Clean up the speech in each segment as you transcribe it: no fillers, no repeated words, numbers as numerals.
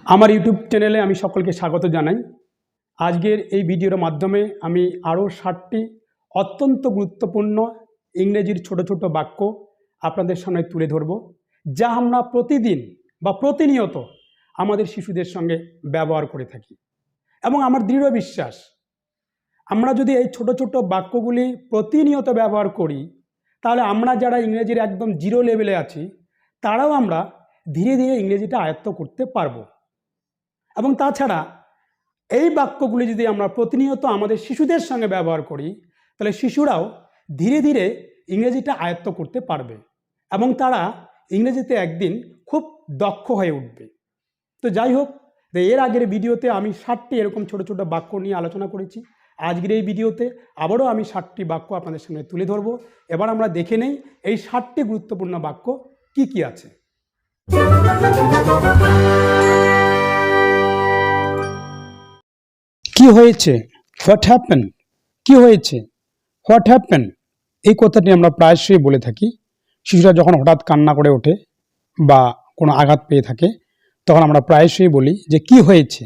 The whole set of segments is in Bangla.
আমার ইউটিউব চ্যানেলে আমি সকলকে স্বাগত জানাই। আজকের এই ভিডিওর মাধ্যমে আমি আরও 60টি অত্যন্ত গুরুত্বপূর্ণ ইংরেজির ছোট ছোট বাক্য আপনাদের সামনে তুলে ধরব, যা আমরা প্রতিদিন বা প্রতিনিয়ত আমাদের শিশুদের সঙ্গে ব্যবহার করে থাকি। এবং আমার দৃঢ় বিশ্বাস, আমরা যদি এই ছোট ছোট বাক্যগুলি প্রতিনিয়ত ব্যবহার করি, তাহলে আমরা যারা ইংরেজির একদম জিরো লেভেলে আছি, তারাও আমরা ধীরে ধীরে ইংরেজিটা আয়ত্ত করতে পারবো। এবং তাছাড়া এই বাক্যগুলি যদি আমরা প্রতিনিয়ত আমাদের শিশুদের সঙ্গে ব্যবহার করি, তাহলে শিশুরাও ধীরে ধীরে ইংরেজিটা আয়ত্ত করতে পারবে এবং তারা ইংরেজিতে একদিন খুব দক্ষ হয়ে উঠবে। তো যাই হোক, এর আগের ভিডিওতে আমি 60টি এরকম ছোট ছোট বাক্য নিয়ে আলোচনা করেছি। আজকের এই ভিডিওতে আবারও আমি 60টি বাক্য আপনাদের সামনে তুলে ধরব। এবার আমরা দেখে নেই এই 60টি গুরুত্বপূর্ণ বাক্য কি কি আছে। কি হয়েছে? What happen? কি হয়েছে? What happen? এই কথাটি আমরা প্রায়শই বলে থাকি। শিশুরা যখন হঠাৎ কান্না করে ওঠে বা কোনো আঘাত পেয়ে থাকে, তখন আমরা প্রায়শই বলি যে কি হয়েছে।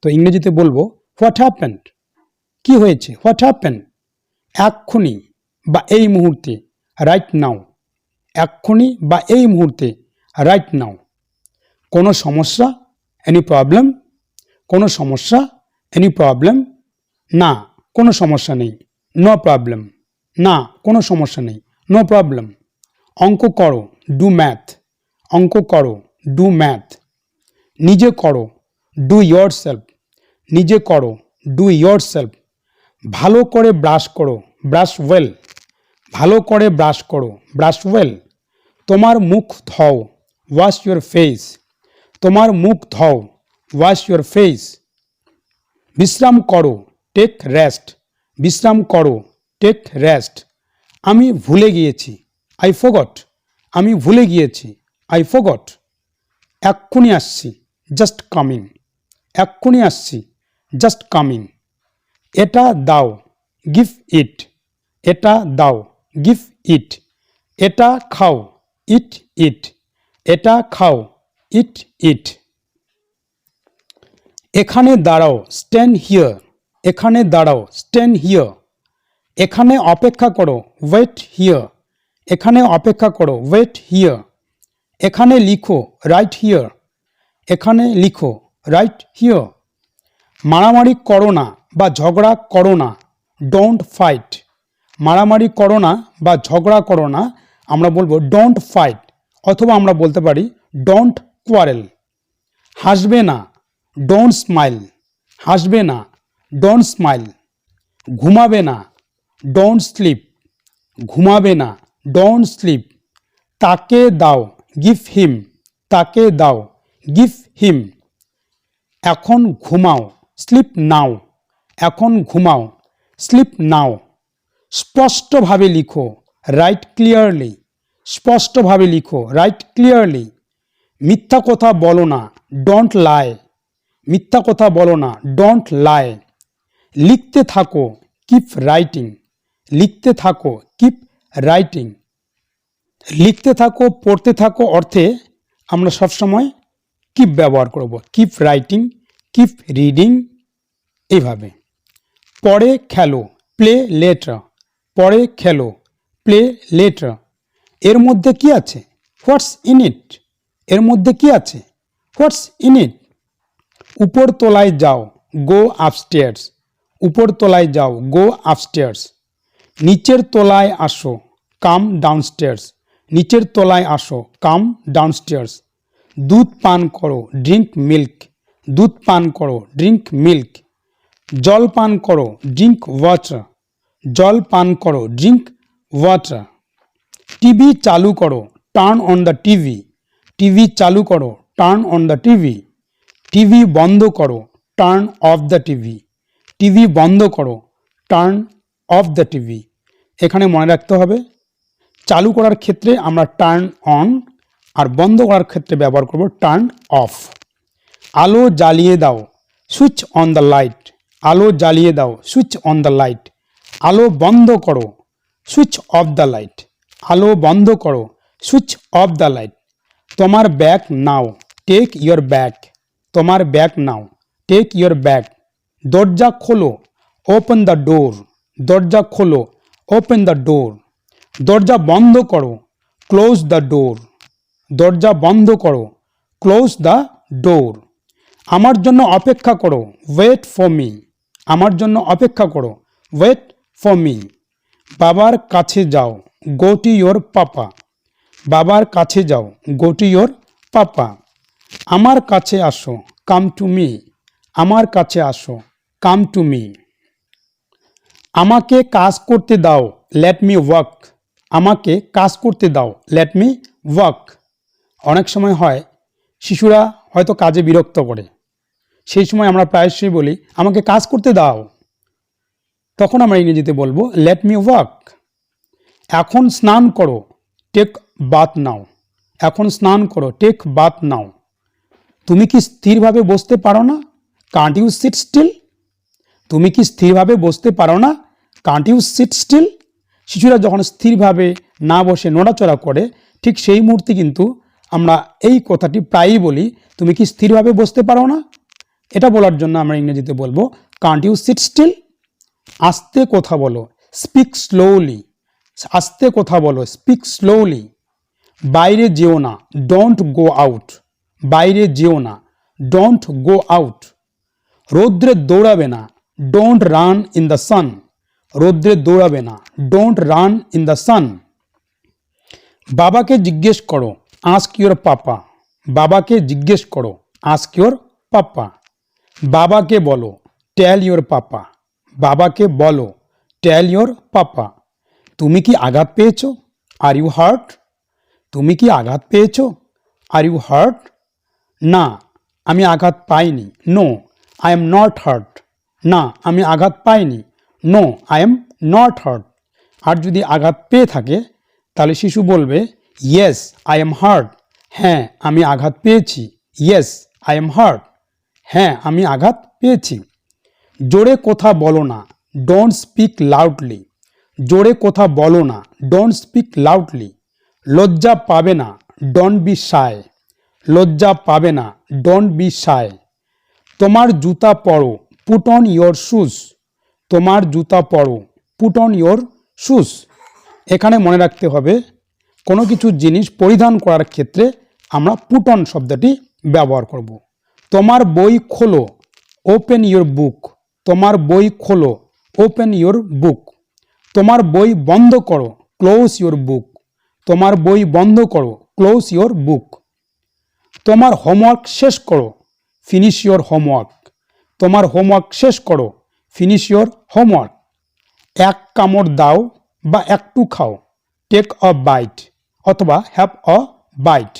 তো ইংরেজিতে বলবো হোয়াট হ্যাপেন? কি হয়েছে? What happen? এক্ষুনি বা এই মুহূর্তে, রাইট নাও। এক্ষুনি বা এই মুহূর্তে, রাইট নাও। কোনো সমস্যা? Any problem? কোনো সমস্যা? Any problem? না, কোনো সমস্যা নেই। No problem. না, কোনো সমস্যা নেই। No problem. অঙ্ক করো, ডু ম্যাথ। অঙ্ক করো, ডু ম্যাথ। নিজে করো, ডু ইয়োর সেলফ। নিজে করো, ডু ইয়োর সেলফ। ভালো করে ব্রাশ করো, ব্রাশ ওয়েল। ভালো করে ব্রাশ করো, ব্রাশ ওয়েল। তোমার মুখ ধোও, ওয়াশ ইয়োর ফেস। তোমার মুখ ধোও, ওয়াশ ইয়োর ফেস। বিশ্রাম করো, টেক রেস্ট। বিশ্রাম করো, টেক রেস্ট। আমি ভুলে গিয়েছি, আই ফরগট। আমি ভুলে গিয়েছি, আই ফরগট। এক্ষুনি আসছি, জাস্ট কামিং। এক্ষুনি আসছি, জাস্ট কামিং। এটা দাও, গিভ ইট। এটা দাও, গিভ ইট। এটা খাও, ইট ইট। এটা খাও, ইট ইট। এখানে দাঁড়াও, স্ট্যান্ড হিয়ার। এখানে দাঁড়াও, স্ট্যান্ড হিয়ার। এখানে অপেক্ষা করো, ওয়েট হিয়ার। এখানে অপেক্ষা করো, ওয়েট হিয়ার। এখানে লিখো, রাইট হিয়ার। এখানে লিখো, রাইট হিয়ার। মারামারি করো না বা ঝগড়া করো না, ডোন্ট ফাইট। মারামারি করো না বা ঝগড়া করো না, আমরা বলবো ডোন্ট ফাইট, অথবা আমরা বলতে পারি ডোন্ট কোয়ারেল। হাসবে না, ডোন্ট স্মাইল। হাসবে না, ডোন্ট স্মাইল। ঘুমাবে না, ডোন্ট স্লিপ। ঘুমাবে না, ডোন্ট স্লিপ। তাকে দাও, গিভ হিম। তাকে দাও, গিভ হিম। এখন ঘুমাও, স্লিপ নাও। এখন ঘুমাও, স্লিপ নাও। স্পষ্টভাবে লিখো, রাইট ক্লিয়ারলি। স্পষ্টভাবে লিখো, রাইট ক্লিয়ারলি। মিথ্যা কথা বলো না, ডোন্ট লাই। মিথ্যা কথা বলো না, ডোন্ট লাই। লিখতে থাকো, কিপ রাইটিং। লিখতে থাকো, কিপ রাইটিং। লিখতে থাকো, পড়তে থাকো অর্থে আমরা সবসময় কিপ ব্যবহার করব। কিপ রাইটিং, কিপ রিডিং, এইভাবে। পরে খেলো, প্লে লেটার। পরে খেলো, প্লে লেটার। এর মধ্যে কি আছে? হোয়াটস ইন ইট? এর মধ্যে কি আছে? হোয়াটস ইন ইট? উপর তলায় যাও, গো আপস্টেয়ার্স। উপর তলায় যাও, গো আপস্টেয়ার্স। নিচের তলায় আসো, কাম ডাউনস্টেয়ার্স। নিচের তলায় আসো, কাম ডাউনস্টেয়ার্স। দুধ পান করো, ড্রিঙ্ক মিল্ক। দুধ পান করো, ড্রিঙ্ক মিল্ক। জল পান করো, ড্রিঙ্ক ওয়াটার। জল পান করো, ড্রিঙ্ক ওয়াটার। টিভি চালু করো, turn on the TV. TV চালু করো, turn on the TV. TV বন্ধ করো, turn off the TV. TV বন্ধ করো, টার্ন অফ দ্য টিভি। এখানে মনে রাখতে হবে, চালু করার ক্ষেত্রে আমরা টার্ন অন, আর বন্ধ করার ক্ষেত্রে ব্যবহার করব টার্ন অফ। আলো জ্বালিয়ে দাও, সুইচ অন দ্য লাইট। আলো জ্বালিয়ে দাও, সুইচ অন দ্য লাইট। আলো বন্ধ করো, সুইচ অফ দ্য লাইট। আলো বন্ধ করো, সুইচ অফ দ্য লাইট। তোমার ব্যাগ নাও, টেক ইয়োর ব্যাগ, তোমার ব্যাগ নাও, টেক ইয়োর ব্যাগ। দরজা খোলো, ওপেন দ্য ডোর, দরজা খোলো, ওপেন দ্য ডোর। দরজা বন্ধ করো, ক্লোজ দ্য ডোর, দরজা বন্ধ করো, ক্লোজ দ্য ডোর। আমার জন্য অপেক্ষা করো, ওয়েট ফর মি, আমার জন্য অপেক্ষা করো, ওয়েট ফর মি। বাবার কাছে যাও, গো টু ইয়োর পাপা, বাবার কাছে যাও, গো টু ইয়োর পাপা। আমার কাছে আসো, কাম টু মি, আমার কাছে আসো, কাম টু মি। আমাকে কাজ করতে দাও, লেট মি ওয়ার্ক, আমাকে কাজ করতে দাও, লেট মি ওয়ার্ক। অনেক সময় হয় শিশুরা হয়তো কাজে বিরক্ত করে, সেই সময় আমরা প্রায়শই বলি আমাকে কাজ করতে দাও, তখন আমরা ইংরেজিতে বলবো লেট মি ওয়ার্ক। এখন স্নান করো, টেক বাথ নাও, এখন স্নান করো, টেক বাথ নাও। তুমি কি স্থিরভাবে বসতে পারো না, কান্ট ইউ সিট স্টিল, তুমি কি স্থিরভাবে বসতে পারো না, কান্ট ইউ সিট স্টিল। শিশুরা যখন স্থিরভাবে না বসে নড়াচড়া করে, ঠিক সেই মুহূর্তে কিন্তু আমরা এই কথাটি প্রায়ই বলি, তুমি কি স্থিরভাবে বসতে পারো না। এটা বলার জন্য আমরা ইংরেজিতে বলবো কান্ট ইউ সিট স্টিল। আস্তে কথা বলো, স্পিক স্লোলি, আস্তে কথা বলো, স্পিক স্লোলি। বাইরে যেও না, ডোন্ট গো আউট, বাইরে যেও না, ডোন্ট গো আউট। রৌদ্রে দৌড়াবে না, don't run in the sun, রৌদ্রে দৌড়াবে না, don't run in the sun. বাবাকে জিজ্ঞেস করো, আস্ক ইয়োর পাপা, বাবাকে জিজ্ঞেস করো, আস্ক ইয়োর পাপা। বাবাকে বলো, টেল ইয়োর পাপা, বাবাকে বলো, টেল ইয়োর পাপা। তুমি কি আঘাত পেয়েছো, আর ইউ হার্ট, তুমি কি আঘাত পেয়েছো, আর ইউ হার্ট। না, আমি আঘাত পাইনি, no I am not hurt, না আমি আঘাত পাইনি, no I am not hurt. আর যদি আঘাত পেয়ে থাকে তাহলে শিশু বলবে ইয়েস আই এম হার্ট, হ্যাঁ আমি আঘাত পেয়েছি, ইয়েস আই এম হার্ট, হ্যাঁ আমি আঘাত পেয়েছি। জোরে কথা বলো না, ডোন্ট স্পিক লাউডলি, জোরে কথা বলো না, ডোন্ট স্পিক লাউডলি। লজ্জা পাবে না, ডোন্ট বি শাই, লজ্জা পাবে না, ডোন্ট বি শাই। তোমার জুতা পরো, পুট অন ইয়োর শুজ, তোমার জুতা পরো, পুট অন ইয়োর শুজ। এখানে মনে রাখতে হবে কোনো কিছু জিনিস পরিধান করার ক্ষেত্রে আমরা পুট অন শব্দটি ব্যবহার করব। তোমার বই খোলো, ওপেন ইয়োর বুক, তোমার বই খোলো, ওপেন ইয়োর বুক। তোমার বই বন্ধ করো, ক্লোজ ইয়োর বুক, তোমার বই বন্ধ করো, ক্লোজ ইয়োর বুক। তোমার হোমওয়ার্ক শেষ করো, ফিনিশ ইয়োর হোমওয়ার্ক, তোমার হোমওয়ার্ক শেষ করো, ফিনিশ ইয়োর হোমওয়ার্ক। এক কামড় দাও বা একটু খাও, টেক আ বাইট অথবা হ্যাভ আ বাইট।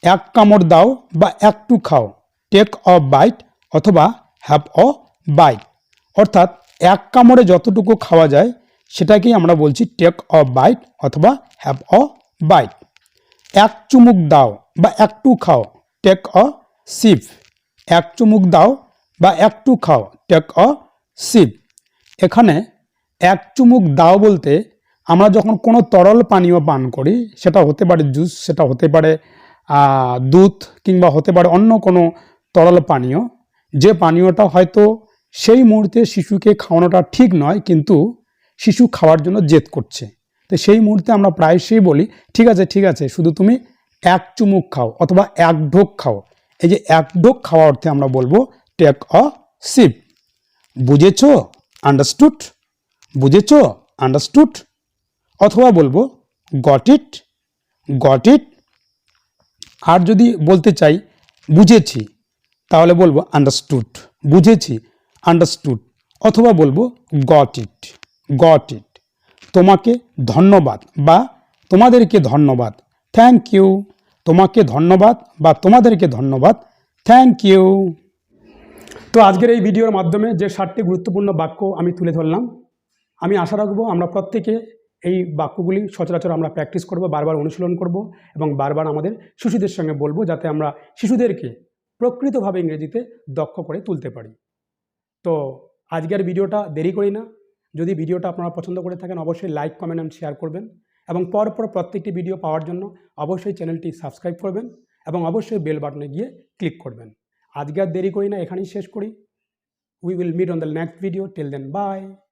এক কামড় দাও বা একটু খাও, টেক আ বাইট অথবা হ্যাভ আ বাইট। অর্থাৎ এক কামড়ে যতটুকু খাওয়া যায় সেটাকেই আমরা বলছি টেক আ বাইট অথবা হ্যাভ আ বাইট। এক চুমুক দাও বা একটু খাও, টেক আ সিপ, এক চুমুক দাও বা একটু খাও, টেক আ সিপ। এখানে এক চুমুক দাও বলতে আমরা যখন কোনো তরল পানীয় পান করি, সেটা হতে পারে জুস, সেটা হতে পারে দুধ, কিংবা হতে পারে অন্য কোনো তরল পানীয়, যে পানীয়টা হয়তো সেই মুহূর্তে শিশুকে খাওয়ানোটা ঠিক নয়, কিন্তু শিশু খাওয়ার জন্য জেদ করছে, তো সেই মুহূর্তে আমরা প্রায়শই বলি ঠিক আছে ঠিক আছে, শুধু তুমি এক চুমুক খাও অথবা এক ঢোক খাও। এই যে এক ঢোক খাওয়া অর্থে আমরা বলবো টেক আ সিপ। বুঝেছো, আন্ডারস্টুড, বুঝেছো, আন্ডারস্টুড। অথবা বলবো গট ইট, গট ইট। আর যদি বলতে চাই বুঝেছি, তাহলে বলবো আন্ডারস্টুড, বুঝেছি, আন্ডারস্টুড। অথবা বলবো গট ইট, গট ইট। তোমাকে ধন্যবাদ বা তোমাদেরকে ধন্যবাদ, থ্যাংক ইউ, তোমাকে ধন্যবাদ বা তোমাদেরকে ধন্যবাদ, থ্যাংক ইউ। তো আজকের এই ভিডিওর মাধ্যমে যে 7টি গুরুত্বপূর্ণ বাক্য আমি তুলে ধরলাম, আমি আশা রাখবো আমরা প্রত্যেকে এই বাক্যগুলি সচরাচর আমরা প্র্যাকটিস করব, বারবার অনুশীলন করব এবং বারবার আমাদের শিশুদের সঙ্গে বলবো, যাতে আমরা শিশুদেরকে প্রকৃতভাবে ইংরেজিতে দক্ষ করে তুলতে পারি। তো আজকের ভিডিওটা দেরি করি না, যদি ভিডিওটা আপনারা পছন্দ করে থাকেন অবশ্যই লাইক, কমেন্ট এবং শেয়ার করবেন, এবং পরপর প্রত্যেকটি ভিডিও পাওয়ার জন্য অবশ্যই চ্যানেলটি সাবস্ক্রাইব করবেন এবং অবশ্যই বেল বাটনে গিয়ে ক্লিক করবেন। আজকে আর দেরি করি না, এখানেই শেষ করি। We will meet on the next video. Till then by.